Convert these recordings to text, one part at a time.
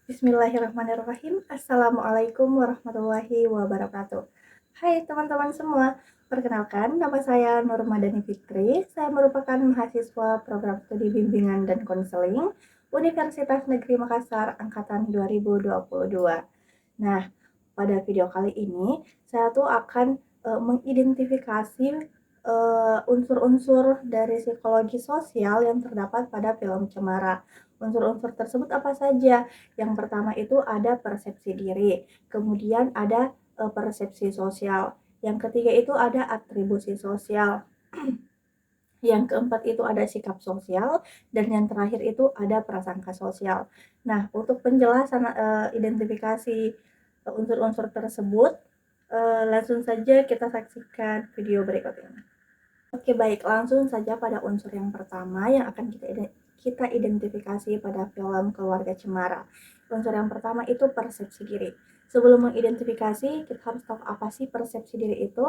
Bismillahirrahmanirrahim. Assalamualaikum warahmatullahi wabarakatuh. Hai teman-teman semua, perkenalkan nama saya Nur Madani Fitri. Saya merupakan mahasiswa program studi bimbingan dan konseling Universitas Negeri Makassar angkatan 2022. Nah, pada video kali ini saya tuh akan mengidentifikasi unsur-unsur dari psikologi sosial yang terdapat pada film Cemara. Unsur-unsur tersebut apa saja? Yang pertama itu ada persepsi diri, kemudian ada persepsi sosial. Yang ketiga itu ada atribusi sosial. Yang keempat itu ada sikap sosial dan yang terakhir itu ada prasangka sosial. Nah, untuk penjelasan identifikasi unsur-unsur tersebut, langsung saja kita saksikan video berikut ini. Oke, baik, langsung saja pada unsur yang pertama yang akan kita identifikasi pada film Keluarga Cemara. Unsur yang pertama itu persepsi diri. Sebelum mengidentifikasi, kita harus tahu apa sih persepsi diri itu.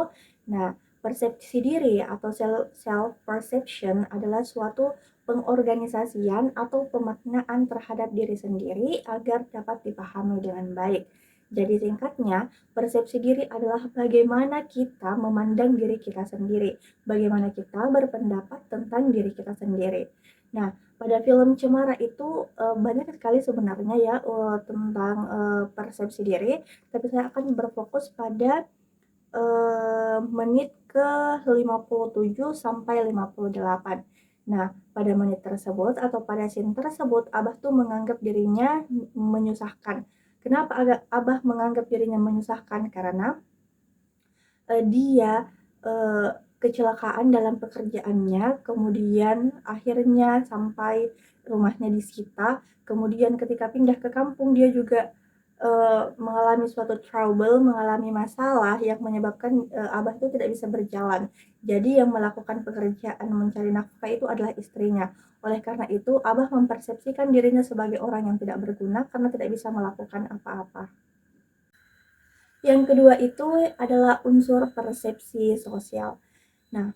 Nah, persepsi diri atau self perception adalah suatu pengorganisasian atau pemaknaan terhadap diri sendiri agar dapat dipahami dengan baik. Jadi singkatnya, persepsi diri adalah bagaimana kita memandang diri kita sendiri, bagaimana kita berpendapat tentang diri kita sendiri. Nah, pada film Cemara itu banyak sekali sebenarnya ya tentang persepsi diri, tapi saya akan berfokus pada menit ke 57 sampai 58. Nah, pada menit tersebut atau pada scene tersebut, Abah tuh menganggap dirinya menyusahkan. Kenapa Abah menganggap dirinya menyusahkan? Karena dia kecelakaan dalam pekerjaannya, kemudian akhirnya sampai rumahnya disita. Kemudian ketika pindah ke kampung dia juga mengalami suatu trouble, mengalami masalah yang menyebabkan Abah itu tidak bisa berjalan. Jadi yang melakukan pekerjaan mencari nafkah itu adalah istrinya. Oleh karena itu, Abah mempersepsikan dirinya sebagai orang yang tidak berguna karena tidak bisa melakukan apa-apa. Yang kedua itu adalah unsur persepsi sosial. Nah,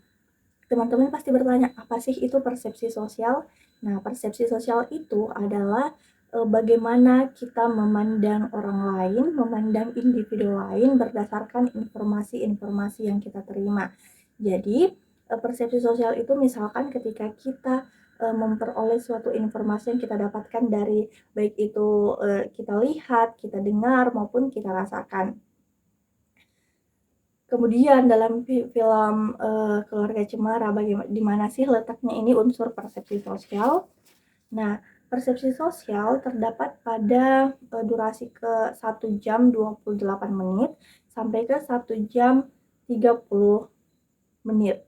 teman-teman pasti bertanya, apa sih itu persepsi sosial? Nah, persepsi sosial itu adalah bagaimana kita memandang orang lain, memandang individu lain berdasarkan informasi-informasi yang kita terima. Jadi, persepsi sosial itu misalkan ketika kita memperoleh suatu informasi yang kita dapatkan dari baik itu kita lihat, kita dengar maupun kita rasakan. Kemudian dalam film Keluarga Cemara, di mana sih letaknya ini unsur persepsi sosial? Nah, persepsi sosial terdapat pada durasi ke 1 jam 28 menit sampai ke 1 jam 30 menit.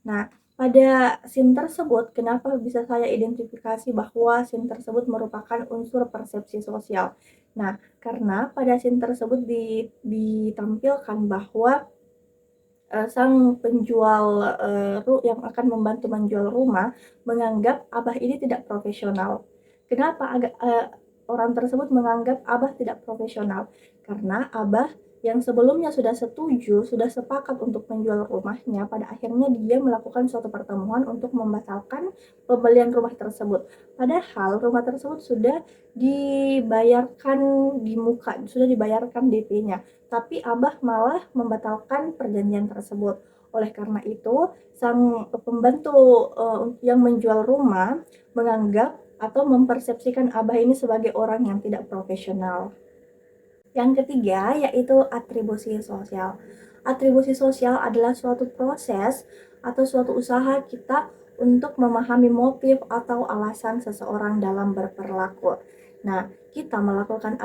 Nah, pada scene tersebut, kenapa bisa saya identifikasi bahwa scene tersebut merupakan unsur persepsi sosial? Nah, karena pada scene tersebut ditampilkan bahwa sang penjual yang akan membantu menjual rumah menganggap Abah ini tidak profesional. Kenapa orang tersebut menganggap Abah tidak profesional? Karena Abah yang sebelumnya sudah setuju, sudah sepakat untuk menjual rumahnya, pada akhirnya dia melakukan suatu pertemuan untuk membatalkan pembelian rumah tersebut. Padahal rumah tersebut sudah dibayarkan di muka, sudah dibayarkan DP-nya. Tapi Abah malah membatalkan perjanjian tersebut. Oleh karena itu, sang pembantu yang menjual rumah menganggap atau mempersepsikan Abah ini sebagai orang yang tidak profesional. Yang ketiga yaitu atribusi sosial. Atribusi sosial adalah suatu proses atau suatu usaha kita untuk memahami motif atau alasan seseorang dalam berperilaku. Nah, kita melakukan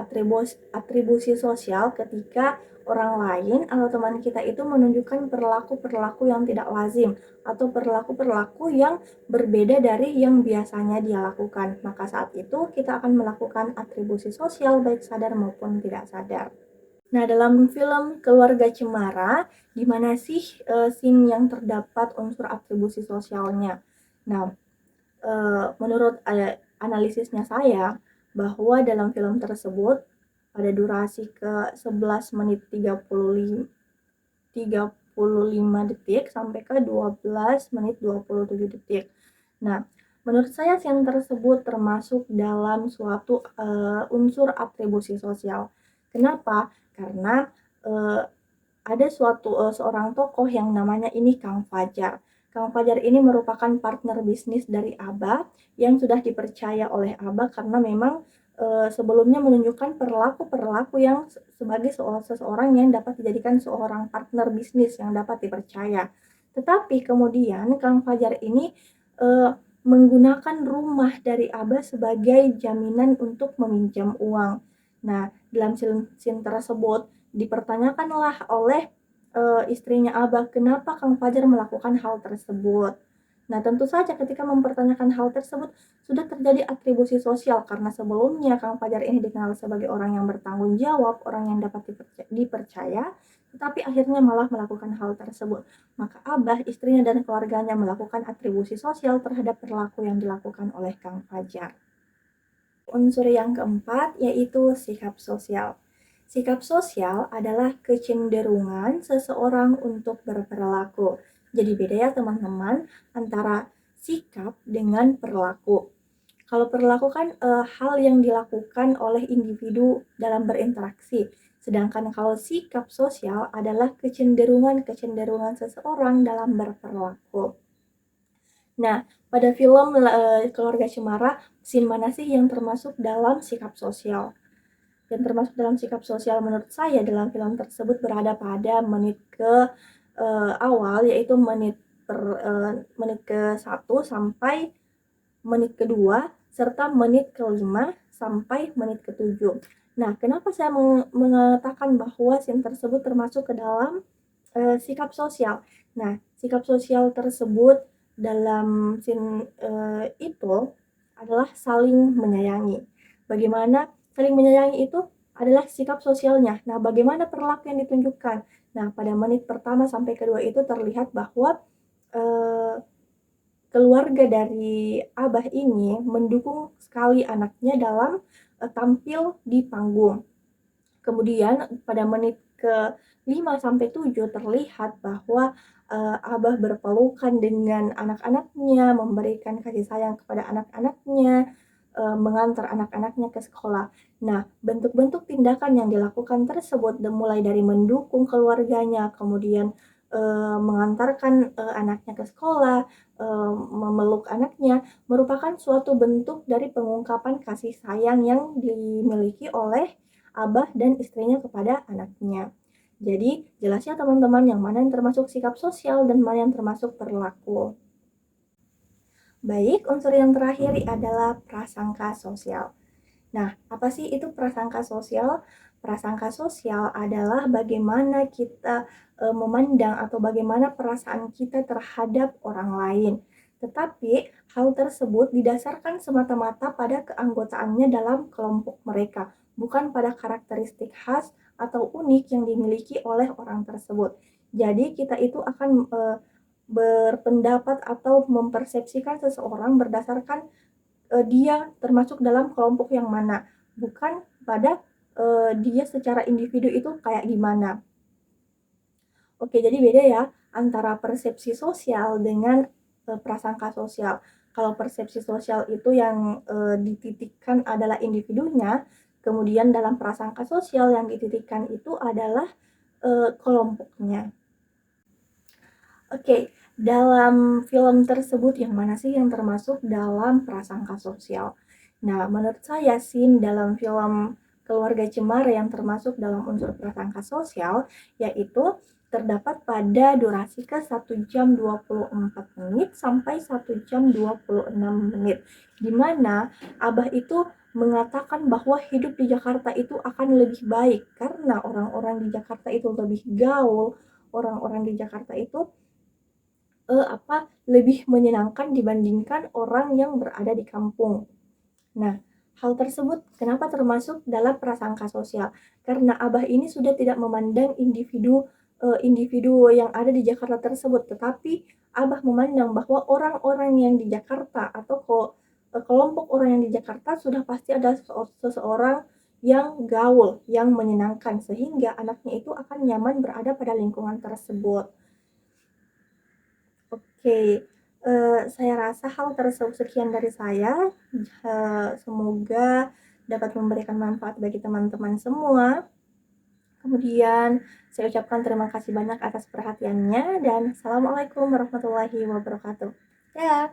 atribusi sosial ketika orang lain atau teman kita itu menunjukkan perilaku-perilaku yang tidak lazim atau perilaku-perilaku yang berbeda dari yang biasanya dia lakukan. Maka saat itu kita akan melakukan atribusi sosial baik sadar maupun tidak sadar. Nah, dalam film Keluarga Cemara, di mana sih scene yang terdapat unsur atribusi sosialnya? Nah, menurut analisisnya saya, bahwa dalam film tersebut pada durasi ke 11 menit 35 detik sampai ke 12 menit 27 detik. Nah, Menurut saya scene tersebut termasuk dalam suatu, unsur atribusi sosial. Kenapa? Karena, eee, ada seorang tokoh yang namanya ini Kang Fajar. Kang Fajar ini merupakan partner bisnis dari Abah yang sudah dipercaya oleh Abah karena memang, sebelumnya menunjukkan perilaku-perilaku yang sebagai seseorang yang dapat dijadikan seorang partner bisnis yang dapat dipercaya. Tetapi kemudian Kang Fajar ini, eee, menggunakan rumah dari Abah sebagai jaminan untuk meminjam uang. Nah, dalam scene tersebut dipertanyakanlah oleh, istrinya Abah, kenapa Kang Fajar melakukan hal tersebut. Nah, tentu saja ketika mempertanyakan hal tersebut, sudah terjadi atribusi sosial karena sebelumnya Kang Fajar ini dikenal sebagai orang yang bertanggung jawab, orang yang dapat dipercaya, tetapi akhirnya malah melakukan hal tersebut. Maka Abah, istrinya, dan keluarganya melakukan atribusi sosial terhadap perilaku yang dilakukan oleh Kang Fajar. Unsur yang keempat yaitu sikap sosial. Sikap sosial adalah kecenderungan seseorang untuk berperilaku. Jadi beda ya teman-teman antara sikap dengan perilaku. Kalau perilaku kan hal yang dilakukan oleh individu dalam berinteraksi. Sedangkan kalau sikap sosial adalah kecenderungan-kecenderungan seseorang dalam berperilaku. Nah, pada film Keluarga Cemara, scene mana sih yang termasuk dalam sikap sosial? Yang termasuk dalam sikap sosial menurut saya dalam film tersebut berada pada menit awal, yaitu menit ke-1 sampai menit kedua serta menit ke-5 sampai menit ke-7. Nah, kenapa saya mengatakan bahwa scene tersebut termasuk ke dalam, sikap sosial? Nah, sikap sosial tersebut dalam scene, itu adalah saling menyayangi. Bagaimana saling menyayangi itu adalah sikap sosialnya. Nah, bagaimana perilaku yang ditunjukkan? Nah, pada menit pertama sampai kedua itu terlihat bahwa, eee keluarga dari Abah ini mendukung sekali anaknya dalam, tampil di panggung. Kemudian pada menit ke-5 sampai 7 terlihat bahwa, Abah berpelukan dengan anak-anaknya, memberikan kasih sayang kepada anak-anaknya, mengantar anak-anaknya ke sekolah. Nah, bentuk-bentuk tindakan yang dilakukan tersebut mulai dari mendukung keluarganya, kemudian, mengantarkan, anaknya ke sekolah, memeluk anaknya, merupakan suatu bentuk dari pengungkapan kasih sayang yang dimiliki oleh Abah dan istrinya kepada anaknya. Jadi, jelas ya teman-teman yang mana yang termasuk sikap sosial dan mana yang termasuk perilaku. Baik, unsur yang terakhir adalah prasangka sosial. Nah, apa sih itu prasangka sosial? Prasangka sosial adalah bagaimana kita memandang atau bagaimana perasaan kita terhadap orang lain. Tetapi hal tersebut didasarkan semata-mata pada keanggotaannya dalam kelompok mereka, bukan pada karakteristik khas atau unik yang dimiliki oleh orang tersebut. Jadi kita itu akan berpendapat atau mempersepsikan seseorang berdasarkan dia termasuk dalam kelompok yang mana, bukan pada, dia secara individu itu kayak gimana. Oke, jadi beda ya antara persepsi sosial dengan, prasangka sosial. Kalau persepsi sosial itu yang, dititikkan adalah individunya, kemudian dalam prasangka sosial yang dititikkan itu adalah, kelompoknya. Oke, dalam film tersebut yang mana sih yang termasuk dalam prasangka sosial? Nah, menurut saya scene dalam film Keluarga Cemara yang termasuk dalam unsur prasangka sosial, yaitu terdapat pada durasi ke 1 jam 24 menit sampai 1 jam 26 menit. Di mana Abah itu mengatakan bahwa hidup di Jakarta itu akan lebih baik karena orang-orang di Jakarta itu lebih gaul, orang-orang di Jakarta itu lebih menyenangkan dibandingkan orang yang berada di kampung. Nah, hal tersebut kenapa termasuk dalam prasangka sosial? Karena Abah ini sudah tidak memandang individu yang ada di Jakarta tersebut, tetapi Abah memandang bahwa orang-orang yang di Jakarta atau kelompok orang yang di Jakarta sudah pasti ada seseorang yang gaul, yang menyenangkan, sehingga anaknya itu akan nyaman berada pada lingkungan tersebut. Oke, Saya rasa sekian dari saya, semoga dapat memberikan manfaat bagi teman-teman semua. Kemudian saya ucapkan terima kasih banyak atas perhatiannya dan assalamualaikum warahmatullahi wabarakatuh. Dah.